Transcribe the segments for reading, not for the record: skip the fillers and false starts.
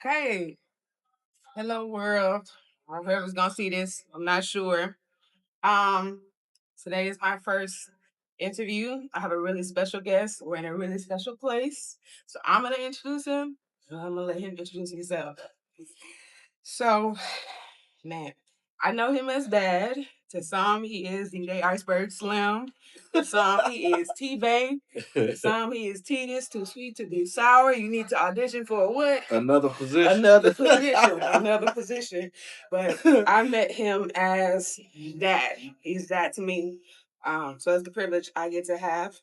Hey, hello world. Whoever's gonna see this, I'm not sure. Um, Today is my first interview. I have a really special guest. We're in a really special place. So I'm gonna introduce him. And I'm gonna let him introduce himself. So, man, I know him as Dad. To some, he is DJ Iceberg Slim. To some, he is T-Bane. To some, he is Tedious, too sweet to be sour. You need to audition for a what? Another position. Another position. Another position. But I met him as Dad. He's Dad to me. So it's the privilege I get to have.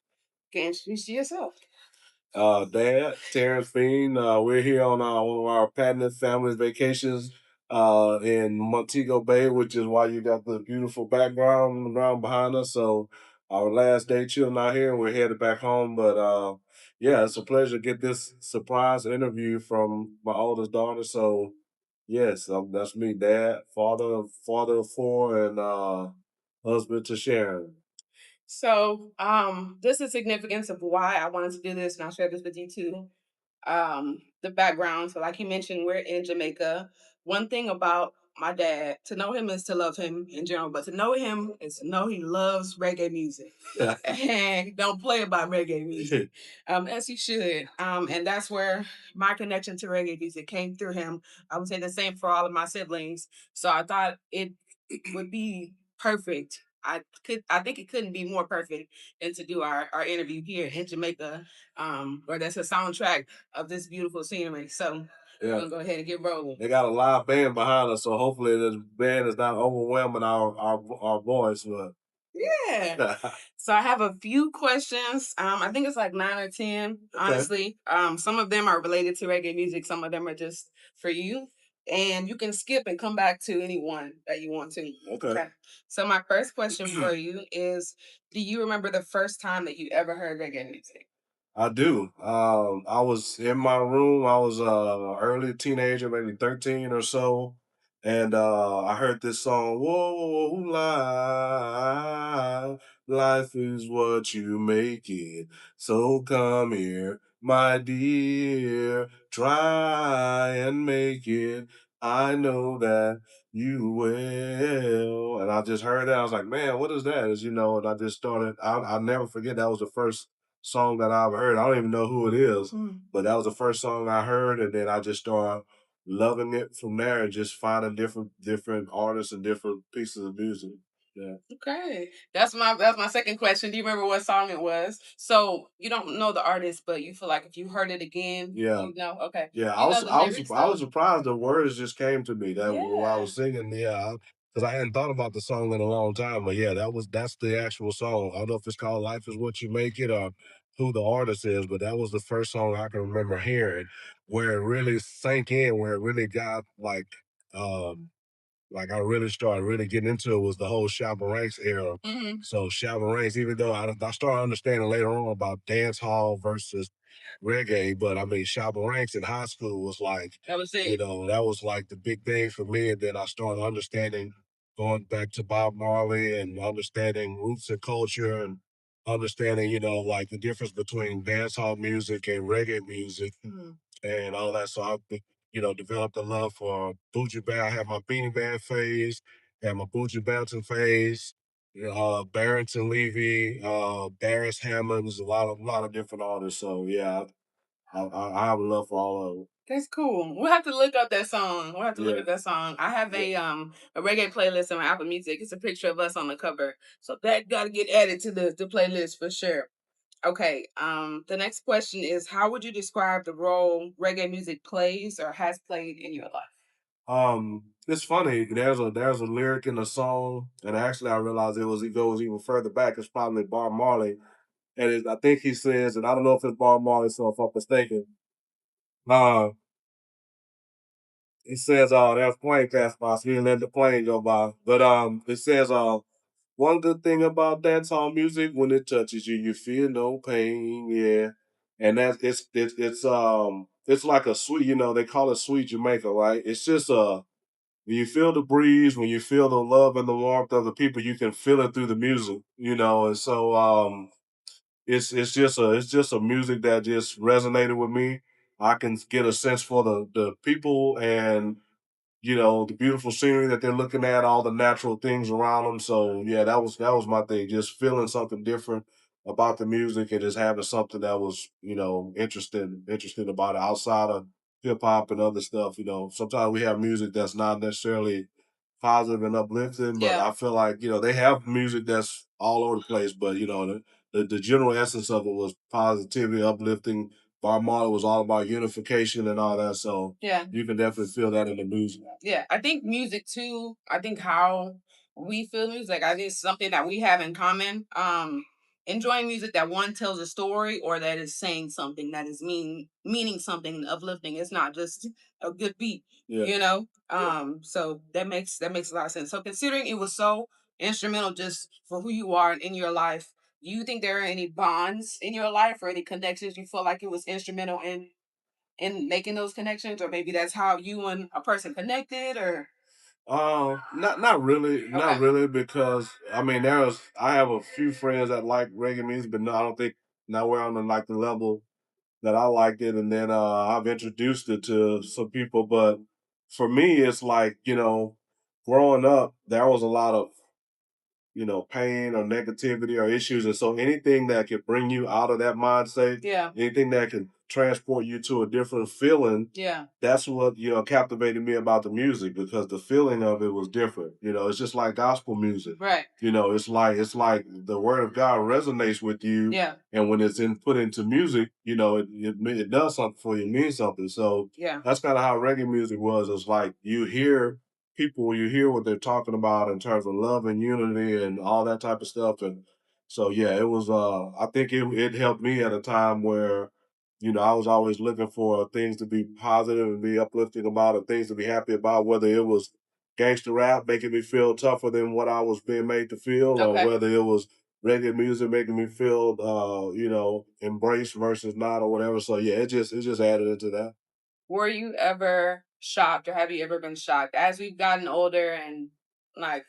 Can you introduce yourself? Dad, Terrence Fiend. We're here on one of our patented families vacations in Montego Bay, which is why you got the beautiful background behind us. So our last day chilling out here, and we're headed back home. But yeah, it's a pleasure to get this surprise interview from my oldest daughter. So yes, that's me, Dad, father of four, and husband to Sharon. So, this is significance of why I wanted to do this, and I'll share this with you too. The background. So, like you mentioned, we're in Jamaica. One thing about my dad, to know him is to love him in general, but to know him is to know he loves reggae music. And he don't play about reggae music, as he should. And that's where my connection to reggae music came through him. I would say the same for all of my siblings. So I thought it would be perfect. I think it couldn't be more perfect than to do our interview here in Jamaica, where that's a soundtrack of this beautiful scenery. So we're Yeah. gonna go ahead and get rolling. They got a live band behind us, so hopefully the band is not overwhelming our voice. But Yeah. So I have a few questions. I think it's like 9 or 10, okay, honestly. Some of them are related to reggae music, some of them are just for you. And you can skip and come back to any one that you want to. okay. So my first question for you is, do you remember the first time that you ever heard reggae music? I do. I was in my room. I was early teenager, maybe 13 or so, and I heard this song. Whoa, life is what you make it. So come here, my dear, try and make it. I know that you will. And I just heard that. I was like, man, what is that? As you know, and I just started. I'll never forget. That was the first song that I've heard. I don't even know who it is, but that was the first song I heard, and then I just started loving it from there and just finding different artists and different pieces of music. Yeah. Okay, that's my second question. Do you remember what song it was? So you don't know the artist, but you feel like if you heard it again, Yeah. you know. Okay, Yeah, you know the lyrics I was though. surprised the words just came to me that while I Yeah. was singing. Yeah, because I hadn't thought about the song in a long time. But yeah, that's the actual song. I don't know if it's called "Life Is What You Make It" or who the artist is, but that was the first song I can remember hearing where it really sank in, where it really got like I really started really getting into it was the whole Shabba Ranks era. So Shabba Ranks, even though I started understanding later on about dance hall versus reggae, but I mean Shabba Ranks in high school was like, That was you it. know, that was like the big thing for me. And then I started understanding going back to Bob Marley and understanding roots and culture and understanding, you know, like the difference between dance hall music and reggae music and all that. So you know, developed a love for Buju Banton. I had my Beanie Band phase, had my Buju Banton phase, Barrington Levy, Darius Hammonds, a lot of different artists. So yeah, I have a love for all of them. That's cool. We'll have to look up that song. We'll have to look Yeah, up that song. I have yeah. a reggae playlist on my Apple Music. It's a picture of us on the cover, so that got to get added to the playlist for sure. Okay. The next question is, how would you describe the role reggae music plays or has played in your life? It's funny. There's a lyric in the song, and actually I realized it goes even further back. It's probably Bob Marley, and I think he says, and I don't know if it's Bob Marley, so if I'm mistaken, uh, he says, there's a plane passed by, so he didn't let the plane go by. But it says, one good thing about dancehall music, when it touches you, you feel no pain. Yeah, and that's it's like a sweet, you know, they call it sweet Jamaica, right? It's just when you feel the breeze, when you feel the love and the warmth of the people, you can feel it through the music, you know. And so it's just a music that just resonated with me. I can get a sense for the people and the beautiful scenery that they're looking at, all the natural things around them. So yeah, that was my thing, just feeling something different about the music and just having something that was, interesting about it outside of hip hop and other stuff. Sometimes we have music that's not necessarily positive and uplifting, but Yeah. I feel like, they have music that's all over the place, but the general essence of it was positivity, uplifting. Bob Marley was all about unification and all that. So Yeah. you can definitely feel that in the music. Yeah. I think music too, I think how we feel music, I think it's something that we have in common. Enjoying music that one tells a story or that is saying something that is meaning something uplifting. It's not just a good beat, Yeah. you know? Yeah. So that makes a lot of sense. So considering it was so instrumental just for who you are and in your life, do you think there are any bonds in your life or any connections you feel like it was instrumental in making those connections, or maybe that's how you and a person connected, or Not really, not okay, really, because I mean, I have a few friends that like reggae music, but no, I don't think nowhere on like the level that I liked it, and then I've introduced it to some people, but for me, it's like growing up, there was a lot of pain or negativity or issues. And so anything that could bring you out of that mindset, yeah, anything that can transport you to a different feeling, yeah, that's what, captivated me about the music because the feeling of it was different. It's just like gospel music. right, It's like the word of God resonates with you. yeah, And when it's put into music, it does something for you, it means something. So yeah, that's kind of how reggae music was. It's like you hear what they're talking about in terms of love and unity and all that type of stuff. And so yeah, it was I think it helped me at a time where, I was always looking for things to be positive and be uplifting about and things to be happy about, whether it was gangster rap making me feel tougher than what I was being made to feel, or okay. whether it was reggae music making me feel embraced versus not or whatever. So yeah, it just added into that. Were you ever shocked, or have you ever been shocked as we've gotten older and like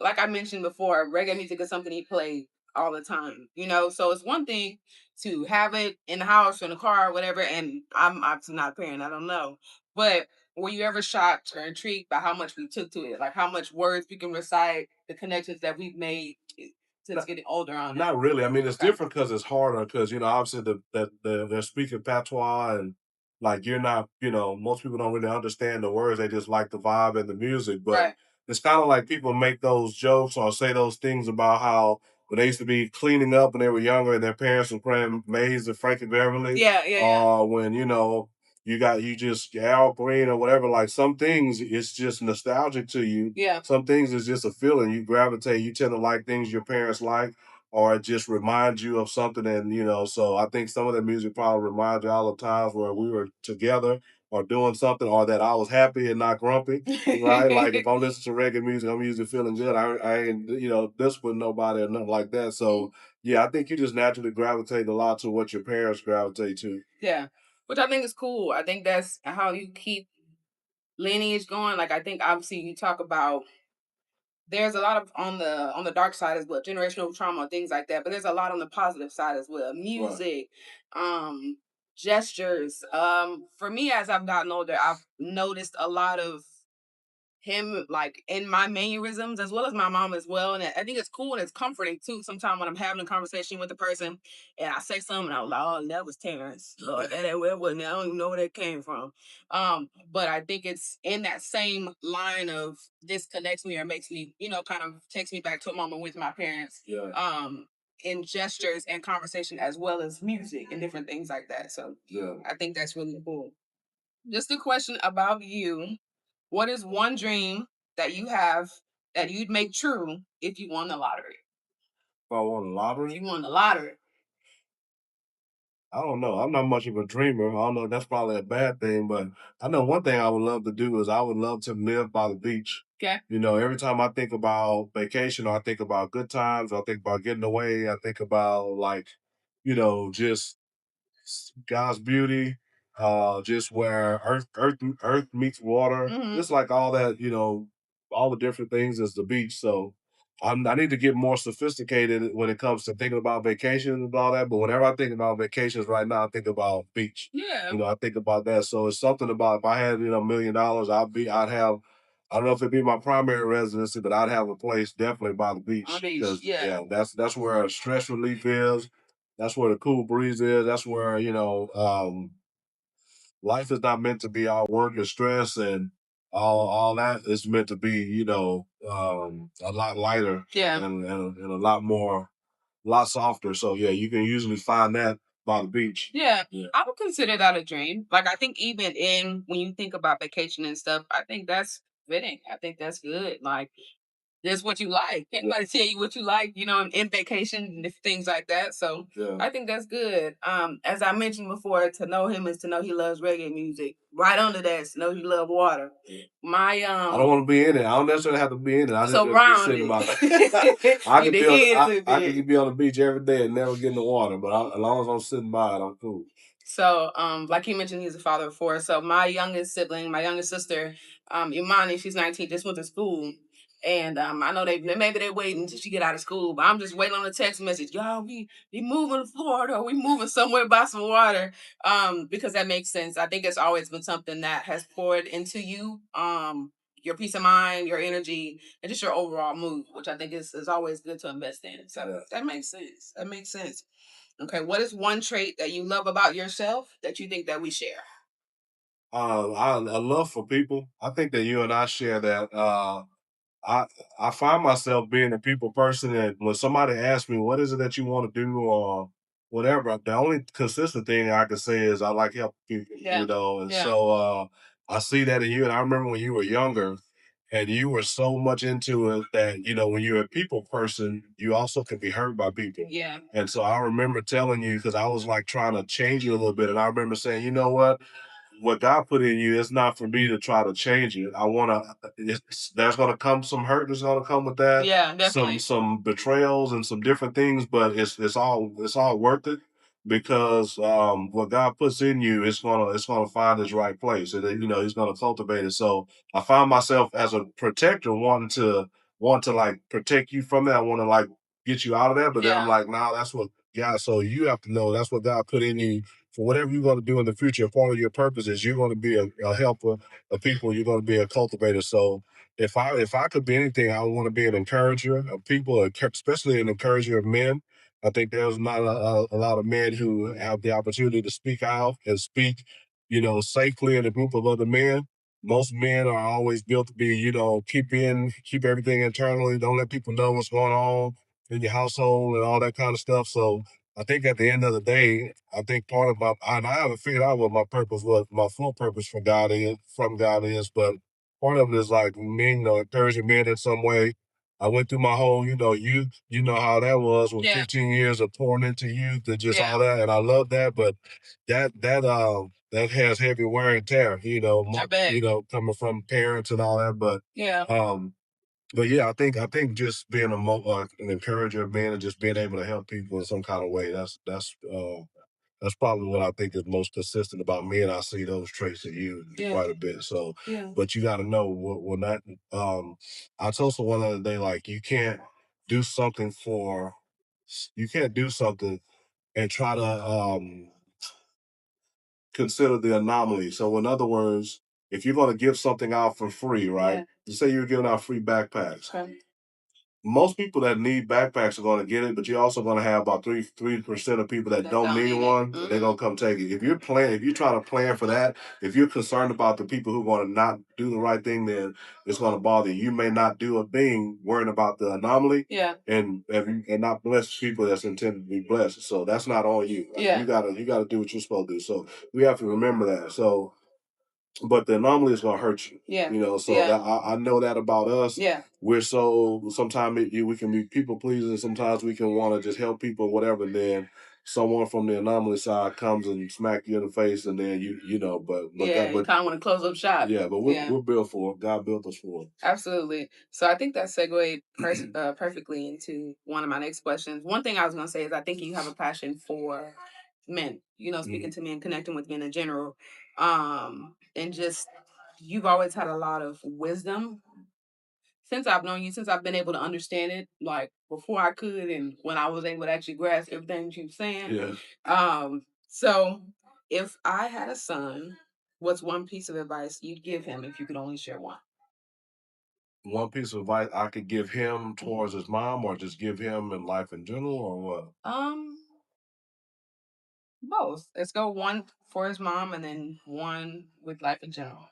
like I mentioned before, reggae music is something he played all the time, So it's one thing to have it in the house or in the car or whatever. And I'm obviously not a parent, I don't know. But were you ever shocked or intrigued by how much we took to it? Like how much words we can recite, the connections that we've made since getting older on it. Not really. I mean, it's Okay. different because it's harder because obviously they're speaking patois and like you're not most people don't really understand the words. They just like the vibe and the music. But Right. it's kind of like people make those jokes or say those things about how when they used to be cleaning up when they were younger and their parents were playing Maze and Frankie Beverly, Yeah, yeah, yeah. or when you just Al Green or whatever. Like some things, it's just nostalgic to you. Yeah. Some things is just a feeling you gravitate. You tend to like things your parents like or it just reminds you of something. And, so I think some of the music probably reminds you all the times where we were together or doing something or that I was happy and not grumpy, right? Like if I'm listening to reggae music, I'm usually feeling good. I ain't, this with nobody or nothing like that. So yeah, I think you just naturally gravitate a lot to what your parents gravitate to. Yeah. Which I think is cool. I think that's how you keep lineage going. Like I think obviously you talk about there's a lot of on the dark side as well, generational trauma, things like that. But there's a lot on the positive side as well. Right. Music, um, gestures. For me as I've gotten older, I've noticed a lot of him like in my mannerisms as well as my mom as well. And I think it's cool and it's comforting too. Sometimes when I'm having a conversation with a person and I say something and I'm like, oh, that was Terrence. Lord, that wasn't, I don't even know where that came from. But I think it's in that same line of this connects me or makes me, kind of takes me back to a moment with my parents. Yeah. In gestures and conversation as well as music and different things like that. So Yeah. I think that's really cool. Just a question about you. What is one dream that you have that you'd make true if you won the lottery? If I won the If you lottery, won the lottery. I don't know. I'm not much of a dreamer. I don't know. That's probably a bad thing, but I know one thing I would love to do is I would love to live by the beach. Okay. Every time I think about vacation or I think about good times, or I think about getting away, I think about like, just God's beauty, just where earth meets water. Hmm. Just like all that, all the different things is the beach. So I need to get more sophisticated when it comes to thinking about vacations and all that. But whenever I think about vacations right now, I think about beach. Yeah. I think about that. So it's something about if I had, $1 million, I'd have, I don't know if it'd be my primary residency, but I'd have a place definitely by the On the beach. beach. Because Yeah. yeah, that's where stress relief is. That's where the cool breeze is. That's where, life is not meant to be all work and stress and all that. It's meant to be, a lot lighter Yeah. and a lot softer. So yeah, you can usually find that by the beach. Yeah. Yeah. I would consider that a dream. Like I think even in when you think about vacation and stuff, I think that's fitting. I think that's good. Like that's what you like. Can't nobody tell you what you like, in vacation and things like that. So Yeah. I think that's good. As I mentioned before, to know him is to know he loves reggae music. Right under that, is to know he loves water. My I don't want to be in it. I don't necessarily have to be in it. I just so have to be around sitting by. it. I Get can the be on. head a little I bit. can be on the beach every day and never get in the water. But as long as I'm sitting by it, I'm cool. So, like you mentioned, he's a father of four. So my youngest sibling, my youngest sister, Imani, she's 19, just went to school. And I know maybe they're waiting until she get out of school, but I'm just waiting on a text message. Y'all, we moving to Florida, or we moving somewhere by some water. Because that makes sense. I think it's always been something that has poured into you. Your peace of mind, your energy, and just your overall mood, which I think is always good to invest in. So that makes sense. That makes sense. Okay, what is one trait that you love about yourself that you think that we share? A love for people. I think that you and I share that. I I find myself being a people person, and when somebody asks me what is it that you want to do or whatever, the only consistent thing I can say is I like helping people, Yeah. and Yeah. so I see that in you. And I remember when you were younger and you were so much into it that when you're a people person, you also can be hurt by people. Yeah. And so I remember telling you because I was like trying to change you a little bit, and I remember saying, you know what God put in you, it's not for me to try to change it. I want to. There's going to come some hurt. There's going to come with that. Yeah, definitely. Some betrayals and some different things, but it's all worth it because what God puts in you, it's gonna find its right place, and then, He's gonna cultivate it. So I find myself as a protector want to like protect you from that. I want to like get you out of that, but then I'm Yeah. like, nah, that's what God. So you have to know that's what God put in you for whatever you're going to do in the future. Part of your purpose is you're going to be a helper of people. You're going to be a cultivator. So if I could be anything, I want to be an encourager of people, especially an encourager of men. I think there's not a lot of men who have the opportunity to speak out and speak, safely in a group of other men. Most men are always built to be, keep everything internally. Don't let people know what's going on in your household and all that kind of stuff. So I think at the end of the day, I think part of and I haven't figured out what my full purpose from God is, but part of it is like me, encouraging men in some way. I went through my whole, youth, how that was with Yeah. 15 years of pouring into youth and just Yeah. all that. And I love that, but that has heavy wear and tear, I bet. coming from parents and all that. Yeah. Um, but yeah, I think just being an encourager of men and just being able to help people in some kind of way. That's probably what I think is most consistent about me, and I see those traits in you Yeah. quite a bit. So, Yeah. but you got to know when that. I told someone the other day, like do something for, you can't do something and try to consider the anomaly. So, in other words, if you're going to give something out for free, right? Yeah. You say you're giving out free backpacks. Okay. Most people that need backpacks are going to get it, but you're also going to have about 3% of people that That don't don't need need it. one. They're going to come take it. If you're trying to plan for that, if you're concerned about the people who are going to not do the right thing, then it's going to bother you. You may not do a thing worrying about the anomaly, Yeah. and not bless people that's intended to be blessed. So that's not on you. Like, Yeah. you gotta do what you're supposed to do. So we have to remember that. So but the anomaly is gonna hurt you. Yeah. So Yeah. that I know that about us. Yeah. We're so sometimes we can be people pleasing. Sometimes we can want to just help people, whatever. And then someone from the anomaly side comes and smack you in the face, and then Yeah. You kind of want to close up shop. yeah, but we're Yeah. we're built for it. God built us for it. Absolutely. So I think that segued perfectly into one of my next questions. One thing I was going to say is I think you have a passion for men, speaking Mhm. to men, connecting with men in general. And just you've always had a lot of wisdom since I've known you, since I've been able to understand it, like before I could, and when I was able to actually grasp everything you were saying. Yeah. So if I had a son, what's one piece of advice you'd give him if you could only share one? One piece of advice I could give him towards his mom, or just give him in life in general, or what? Both. Let's go one for his mom and then one with life in general.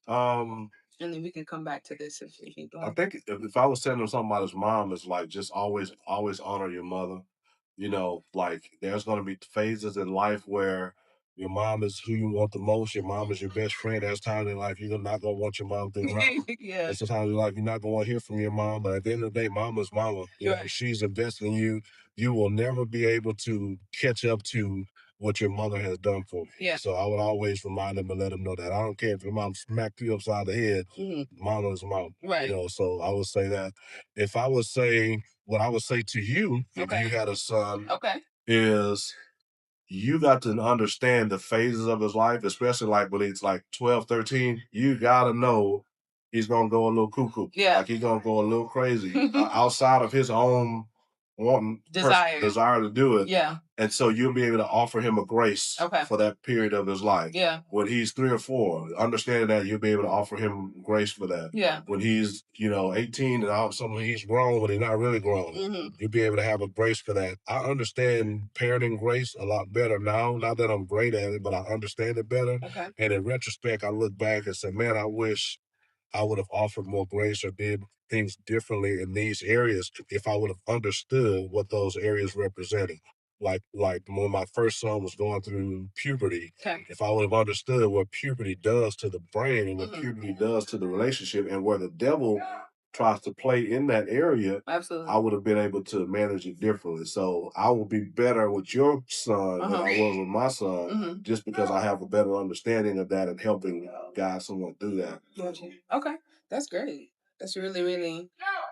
Um, And then we can come back to this if you'd I like. think if I was telling him something about his mom, it's like just always honor your mother. You know, like there's gonna be phases in life where your mom is who you want the most. Your mom is your best friend. There's times in life you're not gonna want your mom to be around. Yeah. And sometimes in life you're not gonna want to hear from your mom. But at the end of the day, mama's mama. You know, Right. she's invested in you. You will never be able to catch up to what your mother has done for me. Yeah. So I would always remind them and let them know that I don't care if your mom smacked you upside the head. Mama is mom. Right. You know, so I would say that. If I would say what I would say to you if Okay. you had a son Okay. is you got to understand the phases of his life, especially like when he's like 12, 13. You got to know he's going to go a little cuckoo. Yeah. Like he's going to go a little crazy outside of his own wanting desire to do it. Yeah. And so you'll be able to offer him a grace Okay. for that period of his life. Yeah. When he's 3 or 4, understanding that you'll be able to offer him grace for that. Yeah. When he's, 18 and all of a sudden he's grown, but he's not really grown. You'll be able to have a grace for that. I understand parenting grace a lot better now. Not that I'm great at it, but I understand it better. Okay. And in retrospect, I look back and say, man, I wish I would have offered more grace or did things differently in these areas if I would have understood what those areas represented. Like when my first son was going through puberty, Okay. if I would have understood what puberty does to the brain and what puberty does to the relationship and where the devil tries to play in that area, Absolutely. I would have been able to manage it differently. So I will be better with your son than I was with my son, just because I have a better understanding of that and helping guide someone through that. Gotcha. Okay. That's great. That's really, really,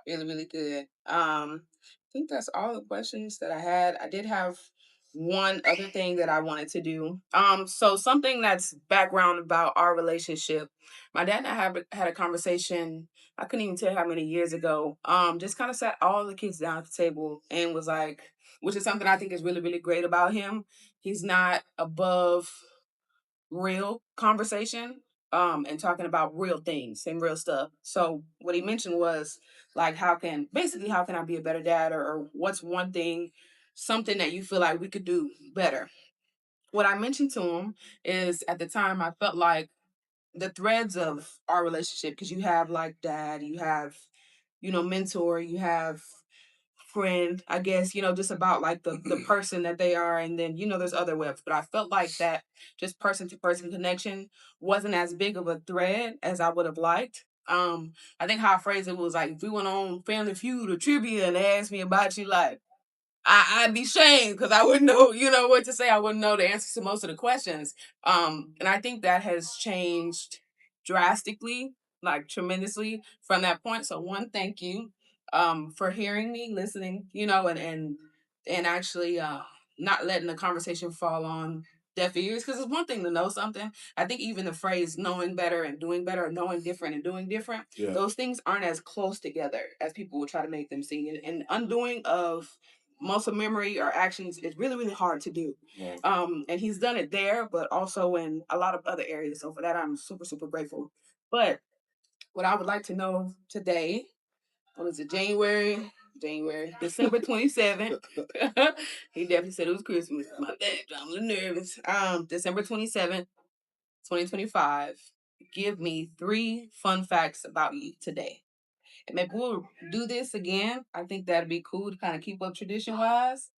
really, really good. I think that's all the questions that I had. I did have one other thing that I wanted to do. So something that's background about our relationship. My dad and I had a conversation. I couldn't even tell how many years ago. Just kind of sat all the kids down at the table and was like, which is something I think is really, really great about him. He's not above real conversation and talking about real things and real stuff. So what he mentioned was like how can I be a better dad, or what's one thing, something that you feel like we could do better. What I mentioned to him is at the time I felt like the threads of our relationship, because you have like dad, you have mentor, you have friend, I guess, just about like the person that they are. And then, there's other webs. But I felt like that just person to person connection wasn't as big of a thread as I would have liked. I think how I phrased it was like if we went on Family Feud or trivia and they asked me about you, like I'd be shamed because I wouldn't know, what to say. I wouldn't know the answers to most of the questions. And I think that has changed drastically, like tremendously from that point. So one, thank you for hearing me, listening, and actually not letting the conversation fall on deaf ears. Because it's one thing to know something. I think even the phrase knowing better and doing better, or knowing different and doing different, those things aren't as close together as people will try to make them seem. And undoing of muscle memory or actions is really, really hard to do. Right. And he's done it there, but also in a lot of other areas. So for that, I'm super, super grateful. But what I would like to know today, what is it, December 27th. He definitely said it was Christmas. My bad, I'm a little nervous. December 27th, 2025. Give me 3 fun facts about you today. And maybe we'll do this again. I think that'd be cool to kind of keep up tradition wise.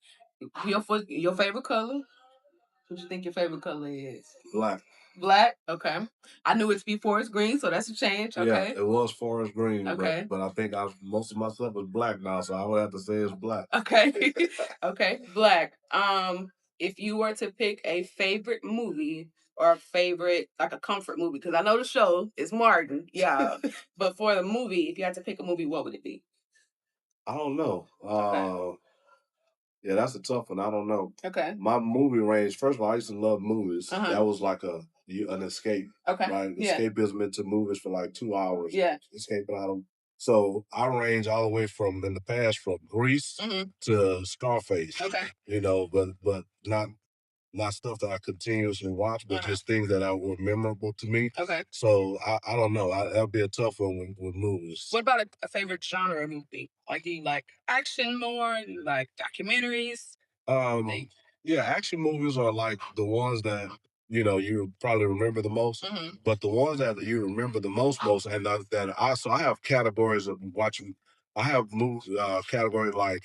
Your favorite color? What you think your favorite color is? Black. Black. Okay. I knew it's before it's green, so that's a change. Yeah, Okay. it was forest green, Okay. but I think most of my stuff is black now, so I would have to say it's black. Okay. Okay. Black. If you were to pick a favorite movie or a favorite like a comfort movie, because I know the show is Martin, yeah. But for the movie, if you had to pick a movie, what would it be? I don't know. Okay. Yeah, that's a tough one. I don't know. Okay. My movie range. First of all, I used to love movies. Uh-huh. That was like an escape. Okay. Right, Yeah. escapism into movies for like 2 hours. Yeah. Escaping out of So I range all the way from in the past from Grease to Scarface. Okay. You know, but not stuff that I continuously watch, but just things that are were memorable to me. Okay. So I don't know. That'll be a tough one with movies. What about a favorite genre of movie? Like, do you like action more? Do you like documentaries? Um, yeah, action movies are like the ones that you probably remember the most. But the ones that you remember the most, and that I have categories of watching. I have movie category like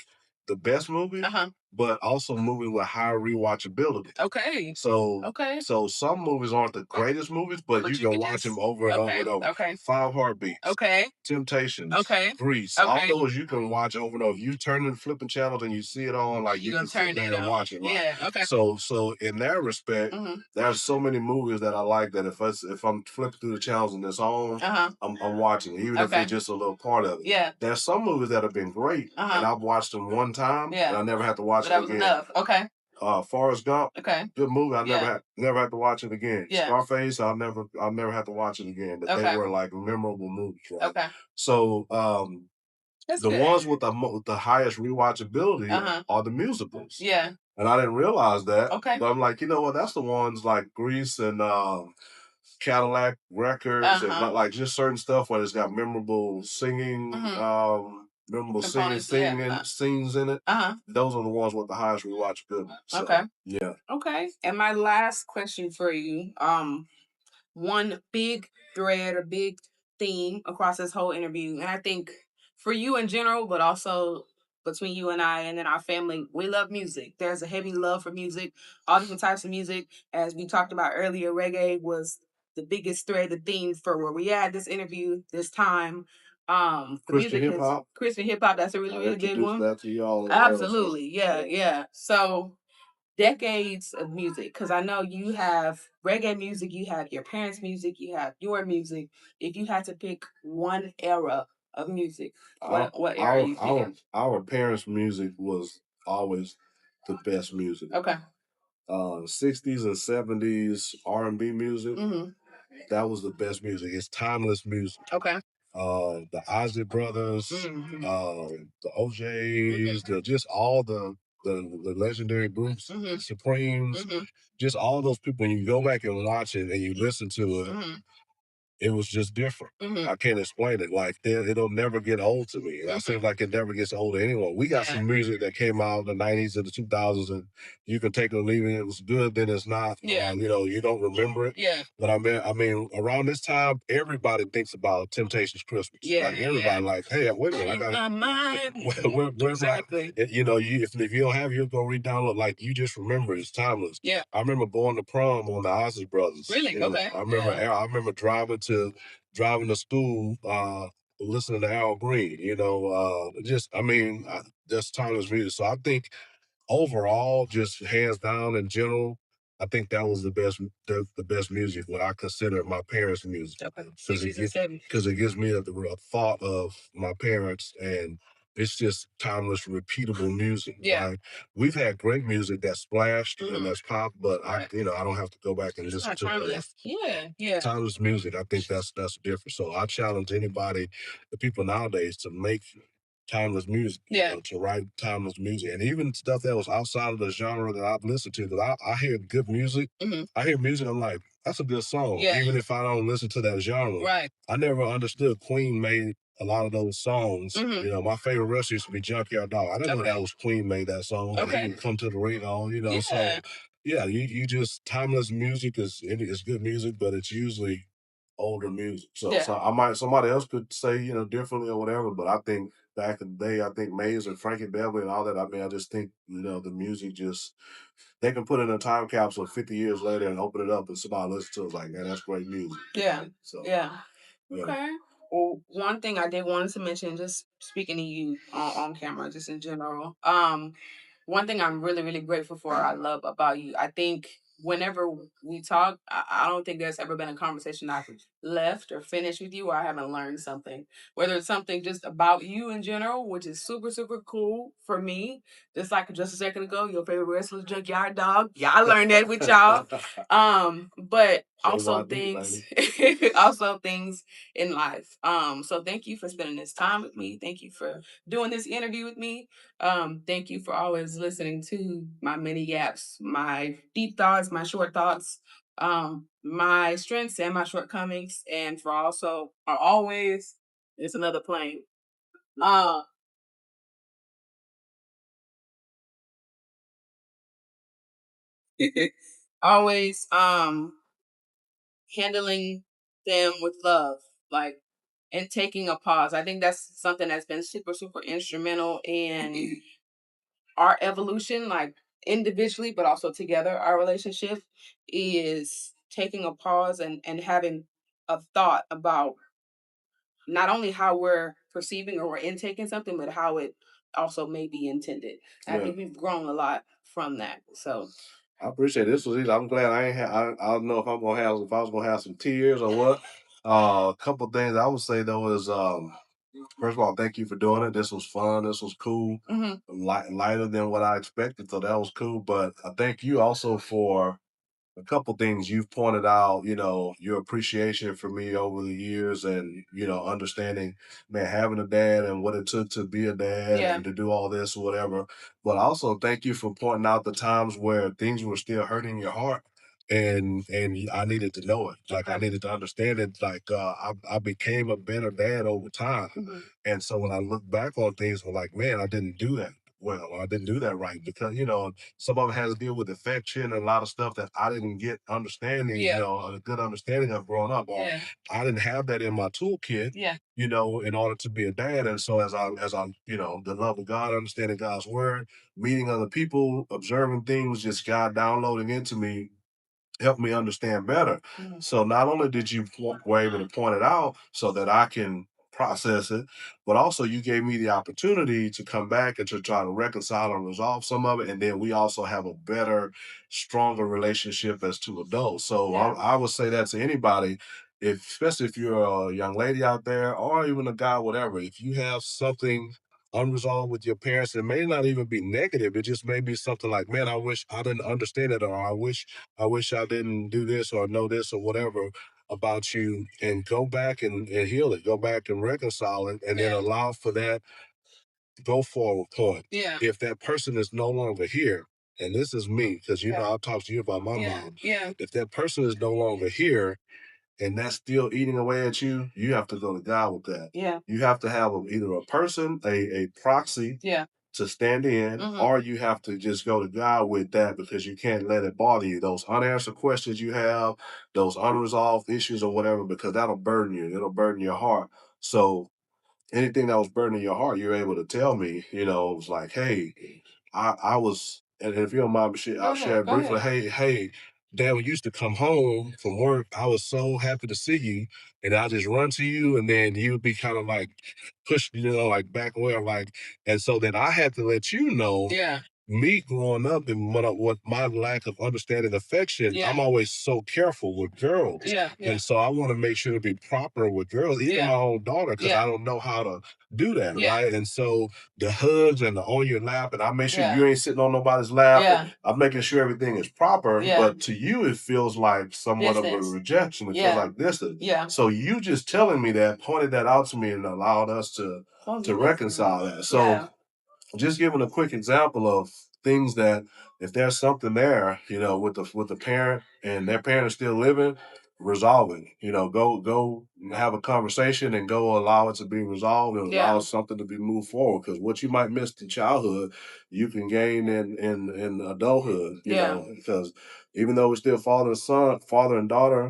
the best movie, Uh-huh. but also movie with high rewatchability. Okay. So Okay. so some movies aren't the greatest movies, but But you you can could watch just them over and over okay. and over. Okay. Five Heartbeats, Okay. Temptations, Okay. Grease, all Okay. those you can watch over and over. You turn and flipping channels and you see it on, like You you gonna can sit turn there it and on. watch it, right? Yeah. Okay. So in that respect, Mm-hmm. there's so many movies that I like that if I'm flipping through the channels and it's on, Uh-huh. I'm watching it, even if Okay. it's just a little part of it. Yeah. There's some movies that have been great, and Uh-huh. I've watched them one time, and Yeah. I never have to watch But it that was again. enough. Okay. Forrest Gump, Okay. good movie. I Yeah. never had to watch it again. Yeah. Scarface, I'll never have to watch it again. But they Okay. were like memorable movies, right? Okay. So That's the good. ones with the highest rewatchability Uh-huh. are the musicals. Yeah. And I didn't realize that. Okay. But I'm like, you know what? That's the ones like Grease and Cadillac Records and Uh-huh. like just certain stuff where it's got memorable singing, Mm-hmm. memorable Components. Yeah. scenes in it. Uh-huh. Those are the ones with the highest rewatchability. Okay. So yeah. Okay. And my last question for you, one big thread or big theme across this whole interview, and I think for you in general, but also between you and I and then our family, we love music. There's a heavy love for music, all different types of music. As we talked about earlier, reggae was the biggest thread, the theme for where we at this interview, this time. The Christian music hip is hop. Christian hip hop. That's a really, I really big introduced one. that to y'all as well. So Absolutely. Yeah, yeah. So decades of music, because I know you have reggae music, you have your parents' music, you have your music. If you had to pick one era of music, what era are you picking? our parents' music was always the best music. Okay. 60s and 70s R&B music, Mm-hmm. that was the best music. It's timeless music. Okay. The Ozzy Brothers, Mm-hmm. the OJs, just all the legendary groups, Mm-hmm. Supremes, Mm-hmm. just all those people. When you go back and watch it and you listen to it, Mm-hmm. it was just different. Mm-hmm. I can't explain it. Like it'll never get old to me. I Mm-hmm. seem like it never gets old to anyone. We got Yeah. some music that came out in the '90s and the 2000s, and you can take it or leave it. It was good, then it's not. Yeah. You don't remember it. Yeah. But I mean, around this time, everybody thinks about Temptations Christmas. Yeah. Like everybody, like, hey, wait a minute, I got My mind. where's my? Exactly. If you don't have, it, you'll go re-download. Like you just remember, it's timeless. Yeah. I remember going to prom on the Ozzy Brothers. Really? Okay. Yeah. I remember driving to school, listening to Al Green, just, I mean, just timeless music. So I think overall, just hands down in general, I think that was the best music, what I consider my parents' music. Okay. Because 60s and 70s. it gives me a thought of my parents, and it's just timeless, repeatable music. Yeah. Like we've had great music that's splashed and Mm-hmm. that's pop, but Right. I don't have to go back and It's listen not to it. timeless. Yeah. Yeah. Timeless music. I think that's different. So I challenge anybody, the people nowadays, to make timeless music. Yeah. To write timeless music, and even stuff that was outside of the genre that I've listened to. Because I hear good music. Mm-hmm. I hear music. I'm like, that's a good song, Yeah. even if I don't listen to that genre. Right. I never understood Queen made a lot of those songs. Mm-hmm. My favorite rest used to be Junkyard Dog. I didn't know Okay. that was Queen made that song. Okay. Even Come to the Ring. So Yeah. yeah, you just timeless music is good music, but it's usually older music. So Yeah. somebody else could say, differently or whatever, but I think back in the day, I think Maze and Frankie Beverly and all that, I mean, I just think, the music just they can put it in a time capsule 50 years later and open it up and somebody listen to it like, man, that's great music. Yeah. So Yeah. yeah. Okay. Well, one thing I did wanted to mention, just speaking to you on camera, just in general. One thing I'm really, really grateful for, I love about you. I think whenever we talk, I don't think there's ever been a conversation I've left or finished with you where I haven't learned something. Whether it's something just about you in general, which is super, super cool for me. Just a second ago, your favorite wrestler, Junkyard Dog. Yeah, I learned that with y'all. But Say also my deep things lady. also things in life. So thank you for spending this time with me. Thank you for doing this interview with me. Thank you for always listening to my many gaps, my deep thoughts, my short thoughts, my strengths and my shortcomings, and for also are always it's another plane. Uh, always handling them with love, like and taking a pause. I think that's something that's been super, super instrumental in our evolution, like individually, but also together, our relationship is taking a pause and having a thought about not only how we're perceiving or we're intaking something, but how it also may be intended. And I Yeah. think we've grown a lot from that. So I appreciate it. This was easy. I'm glad I ain't had. I don't know if I'm gonna have if I was gonna have some tears or what. A couple things I would say though is first of all, thank you for doing it. This was fun. This was cool. Lighter than what I expected, so that was cool. But I thank you also for a couple things you've pointed out, your appreciation for me over the years and, understanding, man, having a dad and what it took to be a dad yeah, and to do all this or whatever. But also thank you for pointing out the times where things were still hurting your heart. And I needed to know it. Like I needed to understand it. Like I became a better dad over time. And so when I look back on things, I'm like, man, I didn't do that well, or I didn't do that right because some of it has to deal with affection and a lot of stuff that I didn't get understanding, yeah, a good understanding of growing up, or yeah, I didn't have that in my toolkit, yeah, in order to be a dad. And so as I, the love of God, understanding God's word, meeting other people, observing things, just God downloading into me helped me understand better. So not only did you were able to point it out so that I can process it, but also you gave me the opportunity to come back and to try to reconcile and resolve some of it. And then we also have a better, stronger relationship as two adults. So yeah, I would say that to anybody, especially if you're a young lady out there or even a guy, whatever, if you have something unresolved with your parents, it may not even be negative. It just may be something like, man, I wish I didn't understand it, or I wish I didn't do this or know this or whatever about you, and go back and heal it, go back and reconcile it, and then yeah, allow for that go forward point. yeah, If that person is no longer here, and this is me, because yeah, I'll talk to you about my yeah, mom. yeah, If that person is no longer here and that's still eating away at you, you have to go to God with that. yeah, You have to have either a person, a proxy yeah, to stand in, or you have to just go to God with that because you can't let it bother you. Those unanswered questions you have, those unresolved issues or whatever, because that'll burden you. It'll burden your heart. So anything that was burdening your heart, you're able to tell me, it was like, hey, I was, and if you don't mind, I'll share it go briefly. ahead. Hey, Dad, we used to come home from work. I was so happy to see you, and I just run to you, and then you would be kind of like pushed, like back away, like, and so then I had to let you know Yeah, me growing up and what my lack of understanding affection, yeah, I'm always so careful with girls. yeah, yeah, And so I want to make sure to be proper with girls, even yeah, my own daughter, because yeah, I don't know how to do that, yeah, right? And so the hugs and the on your lap, and I make sure yeah, you ain't sitting on nobody's lap. And yeah, I'm making sure everything is proper. yeah, But to you, it feels like somewhat of a distance. rejection. It feels Yeah, like distance. yeah. So you just telling me that, pointed that out to me, and allowed us to reconcile that. So Yeah, just giving a quick example of things that if there's something there, with the parent and their parent is still living, resolving. Go have a conversation and go allow it to be resolved and allow yeah, something to be moved forward. Because what you might miss in childhood, you can gain in adulthood. yeah, Because even though we're still father and daughter,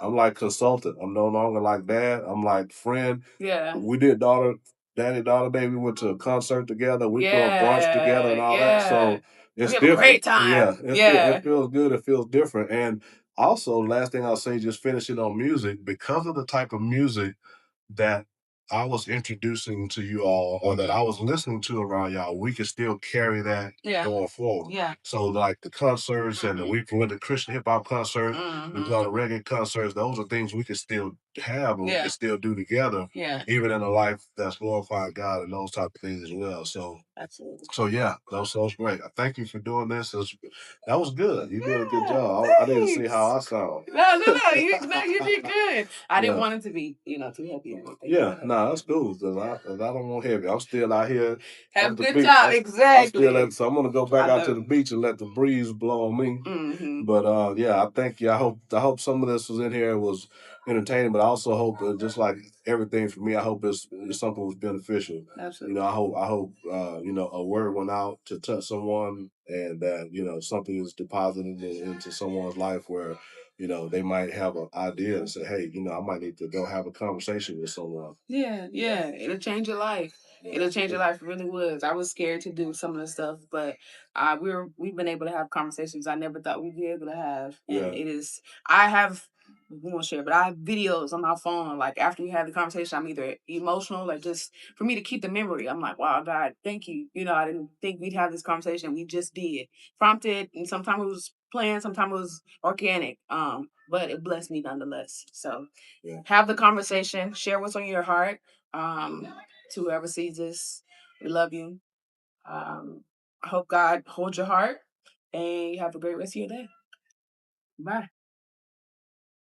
I'm like consultant. I'm no longer like dad. I'm like friend. yeah, We did daughter day. We went to a concert together. We throw a brunch together yeah, and all that. yeah. So We it's have a different. great Yeah, time. it Yeah, feels good. It feels different. And also, last thing I'll say, just finishing on music, because of the type of music that I was introducing to you all, or that I was listening to around y'all, we can still carry that going forward. Yeah. So like the concerts and we went to Christian hip hop concerts, we go to reggae concerts. Those are things we can still have and we can still do together, Yeah. even in a life that's glorifying God and those type of things as well. So Absolutely. so yeah, that was great. I thank you for doing this. That was good. You did a good Yeah, job. I didn't see how I sound. no, you did good. I didn't Yeah. want it to be, too heavy or anything. Yeah, no, that's cool because I don't want heavy. I'm still out here Have at a the good beach. job. I'm still Exactly. at, so I'm gonna go back I out to love the it. beach and let the breeze blow on me. Mm-hmm. But yeah, I thank you. I hope some of this was in here was entertaining, but I also hope that just like everything for me, I hope it's something was beneficial. Absolutely. I hope a word went out to touch someone and that something is deposited into someone's life where they might have an idea and say, hey, I might need to go have a conversation with someone. Yeah. It'll change your life. Yeah. It'll change your life. It really was. I was scared to do some of the stuff, but we've been able to have conversations I never thought we'd be able to have. And Yeah. it is I have we won't share, but I have videos on my phone. Like after we had the conversation, I'm either emotional, like just for me to keep the memory. I'm like, wow, God, thank you. I didn't think we'd have this conversation. We just did. Prompted, and sometimes it was planned, sometimes it was organic. But it blessed me nonetheless. So Yeah. have the conversation, share what's on your heart. Um, to whoever sees this, we love you. I hope God holds your heart and you have a great rest of your day. Bye.